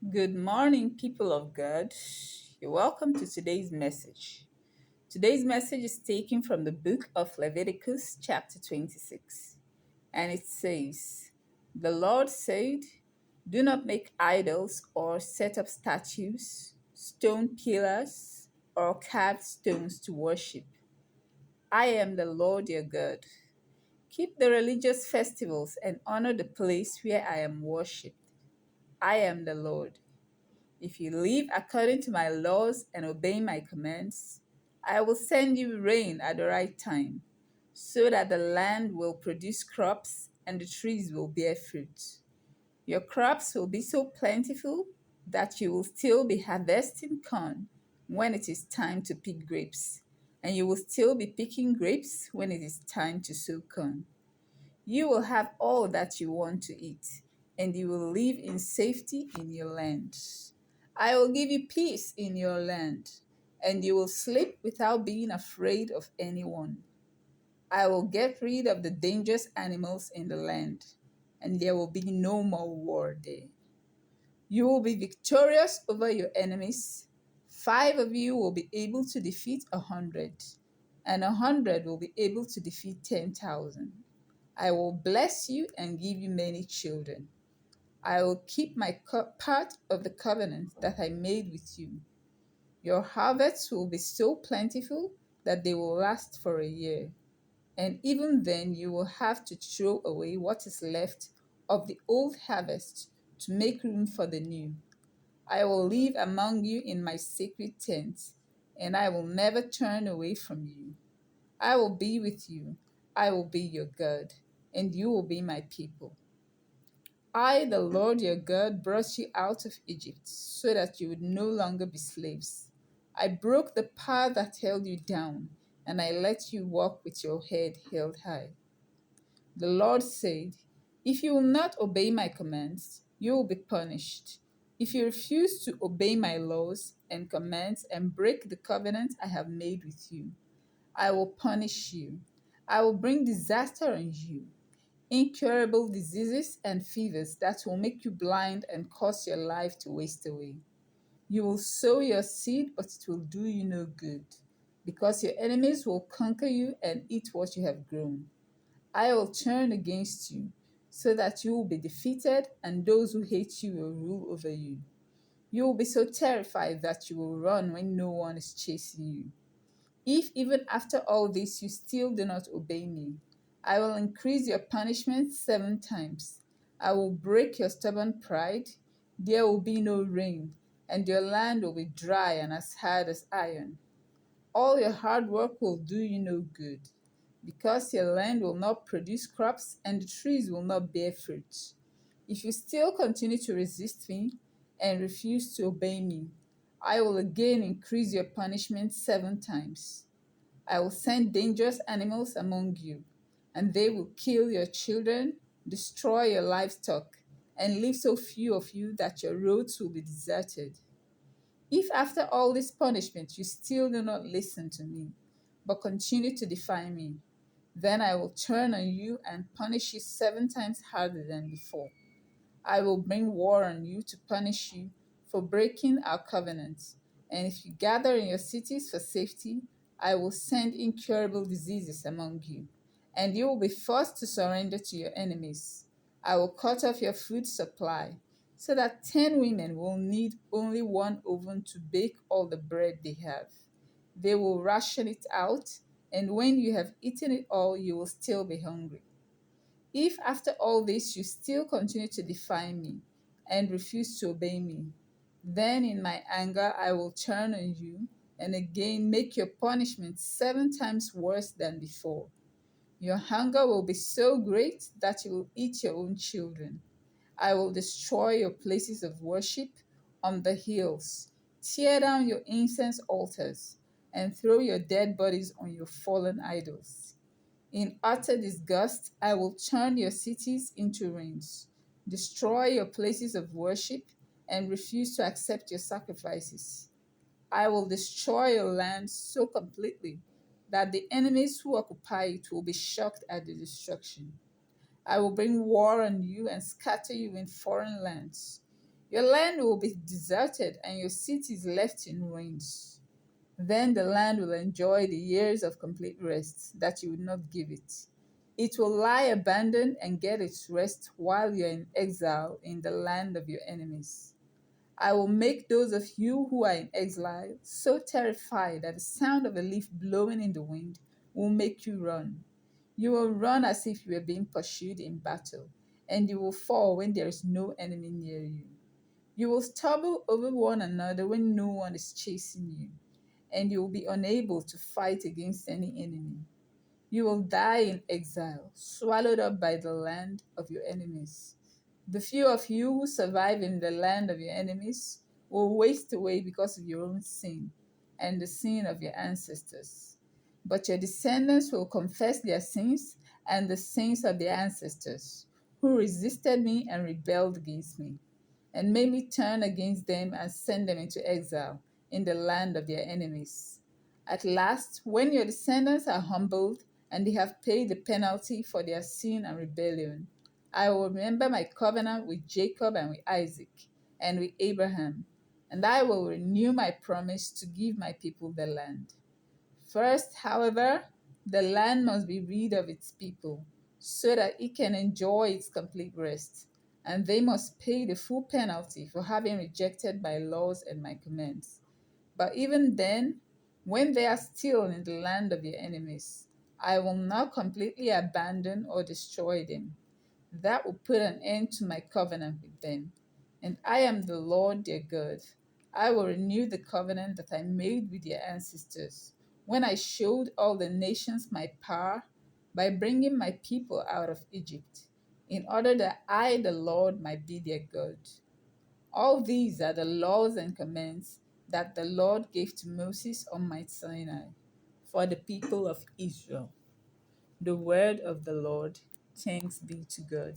Good morning, people of God. You're welcome to today's message. Today's message is taken from the book of Leviticus, chapter 26, and it says, The Lord said, Do not make idols or set up statues, stone pillars, or carved stones to worship. I am the Lord your God. Keep the religious festivals and honor the place where I am worshipped. I am the Lord. If you live according to my laws and obey my commands, I will send you rain at the right time, so that the land will produce crops and the trees will bear fruit. Your crops will be so plentiful that you will still be harvesting corn when it is time to pick grapes, and you will still be picking grapes when it is time to sow corn. You will have all that you want to eat, and you will live in safety in your land. I will give you peace in your land, and you will sleep without being afraid of anyone. I will get rid of the dangerous animals in the land, and there will be no more war there. You will be victorious over your enemies. 5 of you will be able to defeat 100, and 100 will be able to defeat 10,000. I will bless you and give you many children. I will keep my part of the covenant that I made with you. Your harvests will be so plentiful that they will last for a year. And even then, you will have to throw away what is left of the old harvest to make room for the new. I will live among you in my sacred tent, and I will never turn away from you. I will be with you. I will be your God, and you will be my people. I, the Lord your God, brought you out of Egypt so that you would no longer be slaves. I broke the power that held you down, and I let you walk with your head held high. The Lord said, If you will not obey my commands, you will be punished. If you refuse to obey my laws and commands and break the covenant I have made with you, I will punish you. I will bring disaster on you, incurable diseases and fevers that will make you blind and cause your life to waste away. You will sow your seed, but it will do you no good, because your enemies will conquer you and eat what you have grown. I will turn against you, so that you will be defeated, and those who hate you will rule over you. You will be so terrified that you will run when no one is chasing you. If even after all this you still do not obey me, I will increase your punishment 7 times. I will break your stubborn pride. There will be no rain, and your land will be dry and as hard as iron. All your hard work will do you no good, because your land will not produce crops and the trees will not bear fruit. If you still continue to resist me and refuse to obey me, I will again increase your punishment 7 times. I will send dangerous animals among you, and they will kill your children, destroy your livestock, and leave so few of you that your roads will be deserted. If after all this punishment you still do not listen to me, but continue to defy me, then I will turn on you and punish you 7 times harder than before. I will bring war on you to punish you for breaking our covenant. And if you gather in your cities for safety, I will send incurable diseases among you, and you will be forced to surrender to your enemies. I will cut off your food supply, so that 10 women will need only one oven to bake all the bread they have. They will ration it out, and when you have eaten it all, you will still be hungry. If after all this you still continue to defy me and refuse to obey me, then in my anger I will turn on you and again make your punishment 7 times worse than before. Your hunger will be so great that you will eat your own children. I will destroy your places of worship on the hills, tear down your incense altars, and throw your dead bodies on your fallen idols. In utter disgust, I will turn your cities into ruins, destroy your places of worship, and refuse to accept your sacrifices. I will destroy your land so completely that the enemies who occupy it will be shocked at the destruction. I will bring war on you and scatter you in foreign lands. Your land will be deserted and your cities left in ruins. Then the land will enjoy the years of complete rest that you would not give it. It will lie abandoned and get its rest while you're in exile in the land of your enemies. I will make those of you who are in exile so terrified that the sound of a leaf blowing in the wind will make you run. You will run as if you were being pursued in battle, and you will fall when there is no enemy near you. You will stumble over one another when no one is chasing you, and you will be unable to fight against any enemy. You will die in exile, swallowed up by the land of your enemies. The few of you who survive in the land of your enemies will waste away because of your own sin and the sin of your ancestors. But your descendants will confess their sins and the sins of their ancestors, who resisted me and rebelled against me, and made me turn against them and send them into exile in the land of their enemies. At last, when your descendants are humbled and they have paid the penalty for their sin and rebellion, I will remember my covenant with Jacob and with Isaac and with Abraham, and I will renew my promise to give my people the land. First, however, the land must be rid of its people so that it can enjoy its complete rest, and they must pay the full penalty for having rejected my laws and my commands. But even then, when they are still in the land of their enemies, I will not completely abandon or destroy them. That will put an end to my covenant with them. And I am the Lord their God. I will renew the covenant that I made with their ancestors when I showed all the nations my power by bringing my people out of Egypt, in order that I, the Lord, might be their God. All these are the laws and commands that the Lord gave to Moses on Mount Sinai for the people of Israel. The word of the Lord. Thanks be to God.